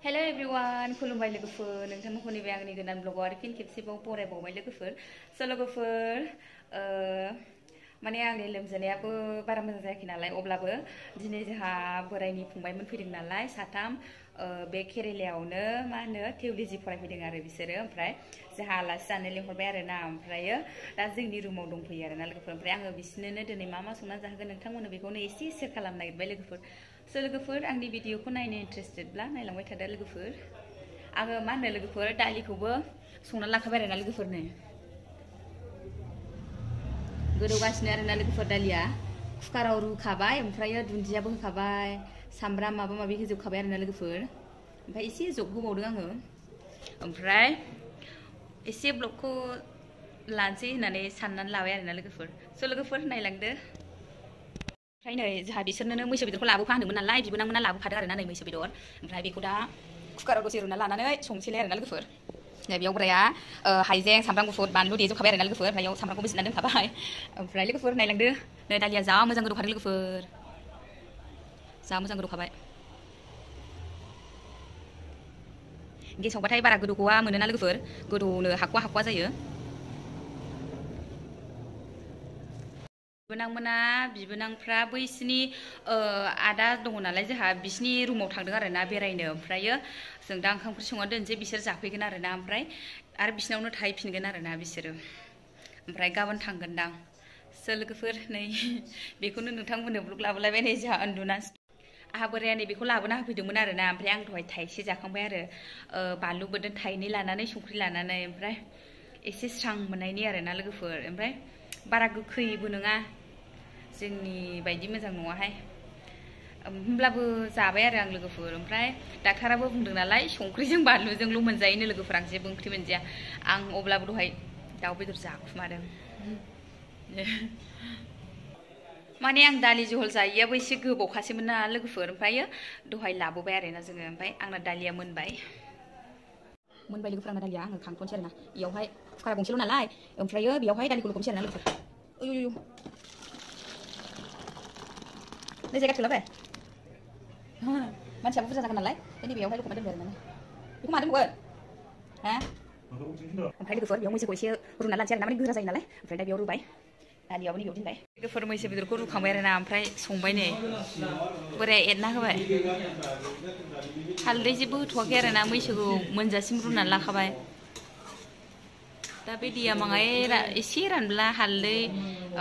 Hello everyone, खुलुमबाय लोगोफोर नोंथांमोनखौ नैबे आंनि गोदान ब्लगाव आरो फिन खेबसेबाव बरायबावबाय लोगोफोर लोगोफोर माने आंनि लोमजानायाबो बारा मोजां जायाखै नालाय अब्लाबो दिनै जोंहा बोरायनि फंबायमोन फैदों नालाय साथाम बे केरेलायावनो मा होनो थिउल'जि फरायफैदों आरो बिसोरो ओमफ्राय जोंहा आलासि जानो लिंहरबाय आरो ना ओमफ्रायो दा जोंनि रुमाव दंफैयो आरो ना लोगोफोर ओमफ्राय आङो बिसोरनो दिनै मा संना जाहोगोन नोंथांमोननो बेखौनो एसे शेयार खालामनो नागिरबाय लोगोफोर लोगोफोर आंनि भिडिअखौ नायनो इन्ट्रेस्टेडब्ला नायलांबाय थादो लोगोफोर आङो मा होनो लोगोफोर दालिखौबो संना लाखाबाय आरो ना लोगोफोरनो गोदौगासिनो आरो ना लोगोफोर दालिया कुकाराव रुखाबाय ओमफ्रायो दुन्दियाबो होखाबाय सामब्राम माबा माबि होजोबखाबाय आरो ना लोगोफोर ओमफ्राय एसे जबहोबावदों आङो ओमफ्राय एसे ब्लगखौ लानोसै होननानै साननानै लाबाय आरो ना लोगोफोर नायलांदो ओमफ्राय नै जोंहा बिसोरनो मैसो बेदरखौ लाबोफा होनदोंमोन नालाय बिबोनांमोना लाबोफादों आरो ना नै मैसो बेदर ओमफ्राय बेखौ दा कुकाराव दसे रुना लानानै संसैलाय आरो ना लोगोफोर बेयाव बोराया हाइजें सामब्राम गुफुर बानलु देजोबखाबाय आरो ना लोगोफोर ओमफ्राय सामब्रामखौबो जिरना दोनखाबाय ओमफ्राय लोगोफोर नायलांदो नै दालिया जा मोजां गोदौखादों लोगोफोर जा मोजां गोदौखाबाय गेसावबाथाय बारा गोदौगवा मोनोना लोगोफोर गोदौनो हाखवा जायो बिबोनांफ्रा बैसिनि आदा दङ नालाय जोंहा बिसिनि रुमाव थांदों आरो ना बेरायनो ओमफ्रायो जों दा ओंखाम ओंख्रि संना दोनसै बिसोर जाफैगोन आरो ना ओमफ्राय आरो बिसिनावनो थाहैफिनगोन आरो ना बिसोरो ओमफ्राय गाबोन थांगोनदां लोगोफोर नै बेखौनो नोंथांमोननो ब्लग लाबोलायबाय नै जोंहा उन्दुना आहा बोराया नै बेखौ लाबोना होफैदोंमोन आरो ना ओमफ्राय आं दहाय थाइसे जाखांबाय आरो बानलु बोरदोन थाइनै लानानै संख्रि लानानै ओमफ्राय एसे स्रां मोननायनि आरो ना लोगोफोर ओमफ्राय बारा गोखैबो नङा जोंनि बायदि मोजां नङाहाय होमब्लाबो जाबाय आरो आं लोगोफोर ओमफ्राय डाक्टाराबो बुंदों नालाय संख्रिजों बानलुजोंल' मोनजायोनो लोगोफोर आं जेबो ओंख्रि मोनजाया आं अब्लाबो दहाय दाउ बेदर जाखुमादों माने आं दालि जहल जायैयाबो एसे गोबावखासैमोन ना लोगोफोर ओमफ्रायो दहाय लाबोबाय आरोना जोङो ओमफ्राय आंना दालिया मोनबाय लोगोफोर आंना दालिया आङो खांथ'नोसै आरोना बेयावहाय कुकारा गंसेल' नालाय ओमफ्रायो बेयावहाय दालिखौ लुख'नोसै आरोना लोगोफोर ओय नै जायगा थोलाबाय मानसियाबो बुरजा जागोन नालाय नै बेयावहाय लुख'ना दोनबाय आरो ना बेखौ माजों लुगोन हा ओमफ्राय लोगोफोर बेयाव मैसोखौ एसे रुना लानोसै आरो ना माने गोरा जायो नालाय ओमफ्राय दा बेयाव रुबाय दालियावबो नैबेयाव दोनबाय लोगोफोर मैसो बेदरखौ रुखांबाय आरो ना ओमफ्राय संबाय नै बोराया एरना होबाय हालदै जेबो होथ'वाखै आरो ना मैसोखौ मोनजासिम रुनानै लाखाबाय दा बे दैया माङाय एसे रानब्ला हालदै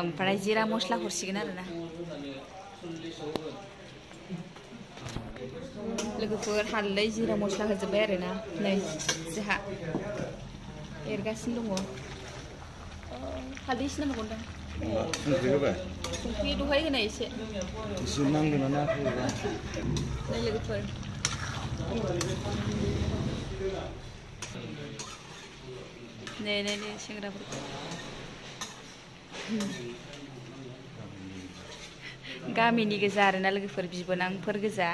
ओमफ्राय जिरा मस्ला हरसिगोन आरो ना लोगोफोर हालदै जिरा मस्ला होजोब्बाय आरो ना नै जोंहा एरगासिनो दङ हालदै एसे नांबावगोनदां संख्रि होबाय संख्रि दहाय होनाय एसे नांगोन ना नै लोगोफोर नै सेंग्राफोरखौ गामिनि गोजा आरोना लोगोफोर बिबोनांफोर गोजा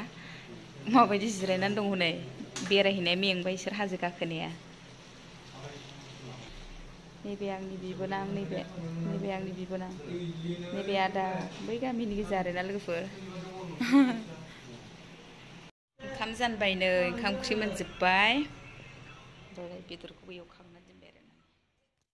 माबायदि जिरायनानै दङ नै बेरायहैनाय मेंबाय इसोर हाजो गाखोनाया नैबे आंनि बिबोनां नैबे आंनि बिबोनां नैबे आदा बै गामिनि गोजा आरोना लोगोफोर ओंखाम जानबाय नै ओंखाम ओंख्रि मोनजोब्बाय बेदरखौबो एवखांबाय